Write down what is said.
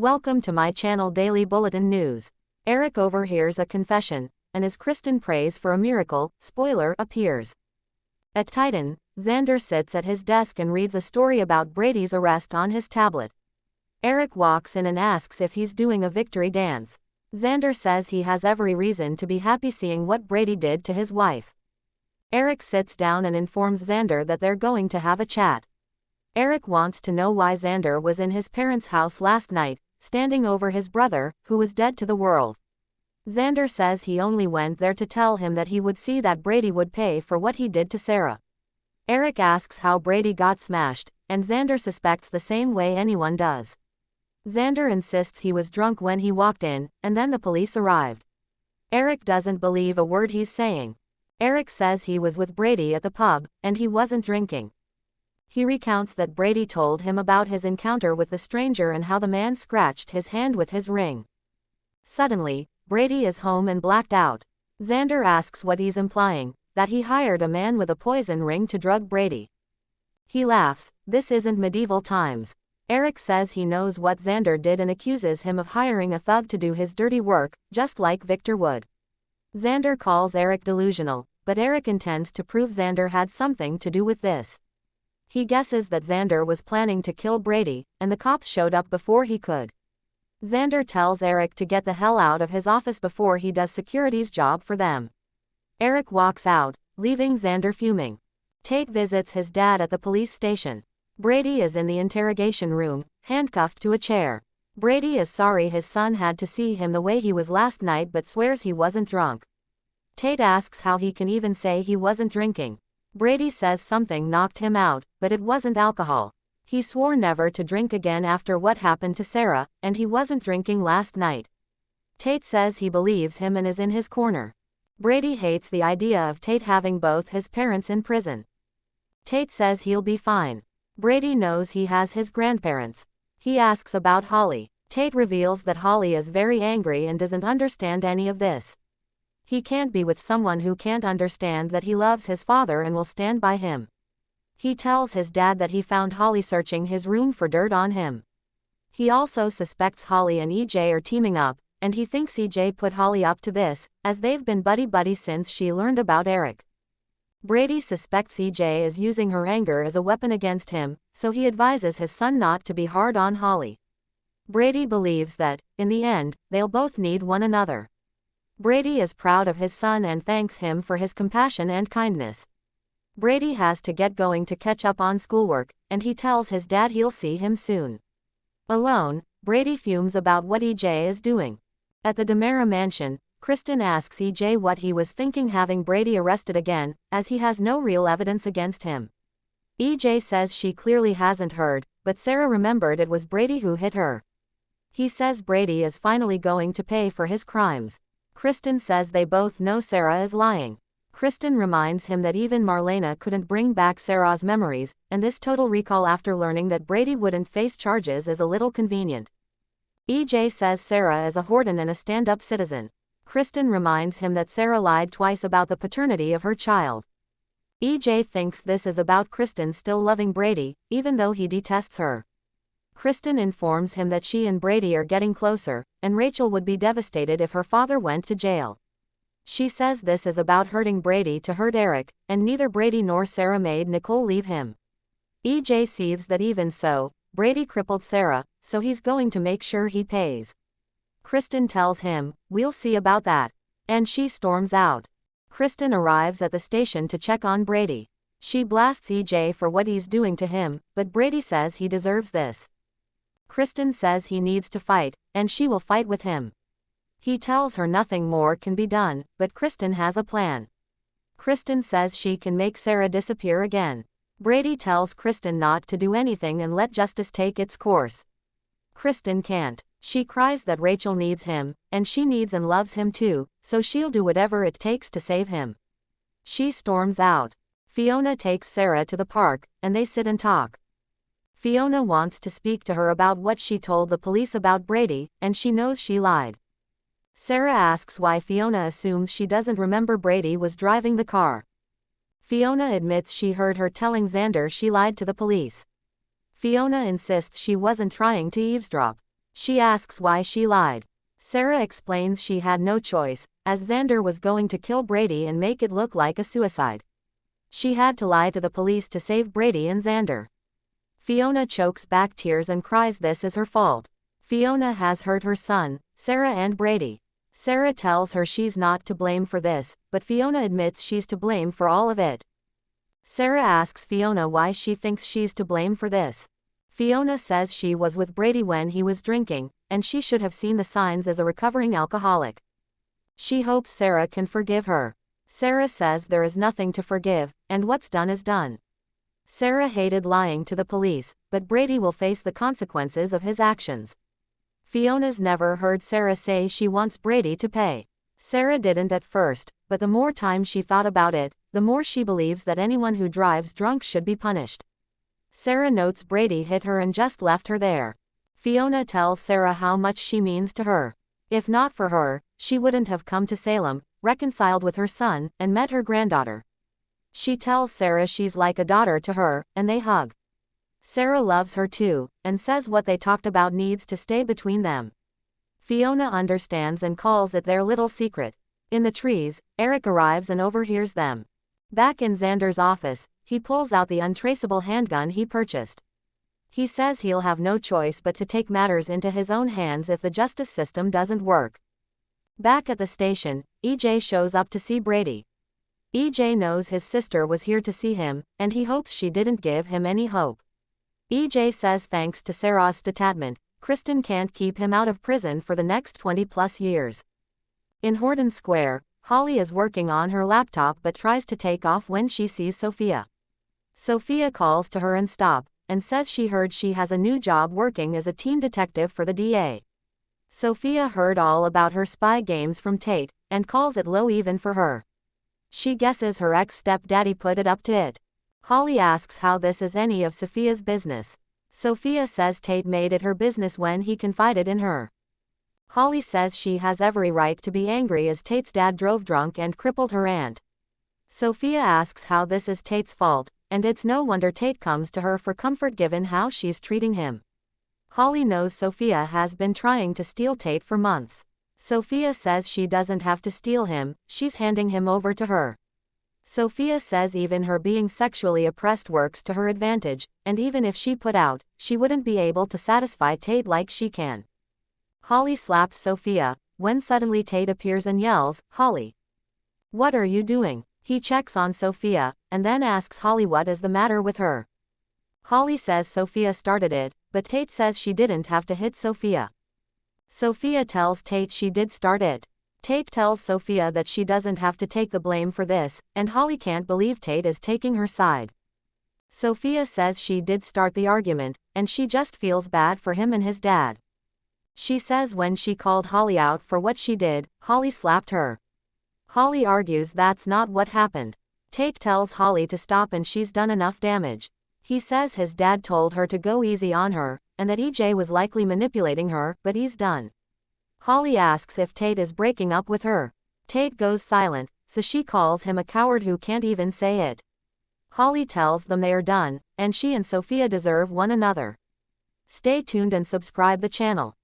Welcome to my channel Daily Bulletin News. Eric overhears a confession, and as Kristen prays for a miracle, spoiler appears. At Titan, Xander sits at his desk and reads a story about Brady's arrest on his tablet. Eric walks in and asks if he's doing a victory dance. Xander says he has every reason to be happy seeing what Brady did to his wife. Eric sits down and informs Xander that they're going to have a chat. Eric wants to know why Xander was in his parents' house last night, standing over his brother, who was dead to the world. Xander says he only went there to tell him that he would see that Brady would pay for what he did to Sarah. Eric asks how Brady got smashed, and Xander suspects the same way anyone does. Xander insists he was drunk when he walked in, and then the police arrived. Eric doesn't believe a word he's saying. Eric says he was with Brady at the pub, and he wasn't drinking. He recounts that Brady told him about his encounter with the stranger and how the man scratched his hand with his ring. Suddenly, Brady is home and blacked out. Xander asks what he's implying, that he hired a man with a poison ring to drug Brady. He laughs, this isn't medieval times. Eric says he knows what Xander did and accuses him of hiring a thug to do his dirty work, just like Victor would. Xander calls Eric delusional, but Eric intends to prove Xander had something to do with this. He guesses that Xander was planning to kill Brady, and the cops showed up before he could. Xander tells Eric to get the hell out of his office before he does security's job for them. Eric walks out, leaving Xander fuming. Tate visits his dad at the police station. Brady is in the interrogation room, handcuffed to a chair. Brady is sorry his son had to see him the way he was last night but swears he wasn't drunk. Tate asks how he can even say he wasn't drinking. Brady says something knocked him out, but it wasn't alcohol. He swore never to drink again after what happened to Sarah, and he wasn't drinking last night. Tate says he believes him and is in his corner. Brady hates the idea of Tate having both his parents in prison. Tate says he'll be fine. Brady knows he has his grandparents. He asks about Holly. Tate reveals that Holly is very angry and doesn't understand any of this. He can't be with someone who can't understand that he loves his father and will stand by him. He tells his dad that he found Holly searching his room for dirt on him. He also suspects Holly and EJ are teaming up, and he thinks EJ put Holly up to this, as they've been buddy-buddy since she learned about Eric. Brady suspects EJ is using her anger as a weapon against him, so he advises his son not to be hard on Holly. Brady believes that, in the end, they'll both need one another. Brady is proud of his son and thanks him for his compassion and kindness. Brady has to get going to catch up on schoolwork, and he tells his dad he'll see him soon. Alone, Brady fumes about what EJ is doing. At the DeMera mansion, Kristen asks EJ what he was thinking having Brady arrested again, as he has no real evidence against him. EJ says she clearly hasn't heard, but Sarah remembered it was Brady who hit her. He says Brady is finally going to pay for his crimes. Kristen says they both know Sarah is lying. Kristen reminds him that even Marlena couldn't bring back Sarah's memories, and this total recall after learning that Brady wouldn't face charges is a little convenient. EJ says Sarah is a Horton and a stand-up citizen. Kristen reminds him that Sarah lied twice about the paternity of her child. EJ thinks this is about Kristen still loving Brady, even though he detests her. Kristen informs him that she and Brady are getting closer, and Rachel would be devastated if her father went to jail. She says this is about hurting Brady to hurt Eric, and neither Brady nor Sarah made Nicole leave him. EJ sees that even so, Brady crippled Sarah, so he's going to make sure he pays. Kristen tells him, we'll see about that. And she storms out. Kristen arrives at the station to check on Brady. She blasts EJ for what he's doing to him, but Brady says he deserves this. Kristen says he needs to fight, and she will fight with him. He tells her nothing more can be done, but Kristen has a plan. Kristen says she can make Sarah disappear again. Brady tells Kristen not to do anything and let justice take its course. Kristen can't. She cries that Rachel needs him, and she needs and loves him too, so she'll do whatever it takes to save him. She storms out. Fiona takes Sarah to the park, and they sit and talk. Fiona wants to speak to her about what she told the police about Brady, and she knows she lied. Sarah asks why Fiona assumes she doesn't remember Brady was driving the car. Fiona admits she heard her telling Xander she lied to the police. Fiona insists she wasn't trying to eavesdrop. She asks why she lied. Sarah explains she had no choice, as Xander was going to kill Brady and make it look like a suicide. She had to lie to the police to save Brady and Xander. Fiona chokes back tears and cries this is her fault. Fiona has hurt her son, Sarah and Brady. Sarah tells her she's not to blame for this, but Fiona admits she's to blame for all of it. Sarah asks Fiona why she thinks she's to blame for this. Fiona says she was with Brady when he was drinking, and she should have seen the signs as a recovering alcoholic. She hopes Sarah can forgive her. Sarah says there is nothing to forgive, and what's done is done. Sarah hated lying to the police, but Brady will face the consequences of his actions. Fiona's never heard Sarah say she wants Brady to pay. Sarah didn't at first, but the more time she thought about it, the more she believes that anyone who drives drunk should be punished. Sarah notes Brady hit her and just left her there. Fiona tells Sarah how much she means to her. If not for her, she wouldn't have come to Salem, reconciled with her son, and met her granddaughter. She tells Sarah she's like a daughter to her, and they hug. Sarah loves her too, and says what they talked about needs to stay between them. Fiona understands and calls it their little secret. In the trees, Eric arrives and overhears them. Back in Xander's office, he pulls out the untraceable handgun he purchased. He says he'll have no choice but to take matters into his own hands if the justice system doesn't work. Back at the station, EJ shows up to see Brady. EJ knows his sister was here to see him, and he hopes she didn't give him any hope. EJ says thanks to Sarah's detachment, Kristen can't keep him out of prison for the next 20+ years. In Horton Square, Holly is working on her laptop but tries to take off when she sees Sophia. Sophia calls to her and stops, and says she heard she has a new job working as a teen detective for the DA. Sophia heard all about her spy games from Tate, and calls it low even for her. She guesses her ex-stepdaddy put it up to it. Holly asks how this is any of Sophia's business. Sophia says Tate made it her business when he confided in her. Holly says she has every right to be angry as Tate's dad drove drunk and crippled her aunt. Sophia asks how this is Tate's fault, and it's no wonder Tate comes to her for comfort given how she's treating him. Holly knows Sophia has been trying to steal Tate for months. Sophia says she doesn't have to steal him, she's handing him over to her. Sophia says even her being sexually oppressed works to her advantage, and even if she put out, she wouldn't be able to satisfy Tate like she can. Holly slaps Sophia, when suddenly Tate appears and yells, "Holly! What are you doing?" He checks on Sophia, and then asks Holly what is the matter with her. Holly says Sophia started it, but Tate says she didn't have to hit Sophia. Sophia tells Tate she did start it. Tate tells Sophia that she doesn't have to take the blame for this, and Holly can't believe Tate is taking her side. Sophia says she did start the argument, and she just feels bad for him and his dad. She says when she called Holly out for what she did, Holly slapped her. Holly argues that's not what happened. Tate tells Holly to stop and she's done enough damage. He says his dad told her to go easy on her, and that EJ was likely manipulating her, but he's done. Holly asks if Tate is breaking up with her. Tate goes silent, so she calls him a coward who can't even say it. Holly tells them they are done, and she and Sophia deserve one another. Stay tuned and subscribe the channel.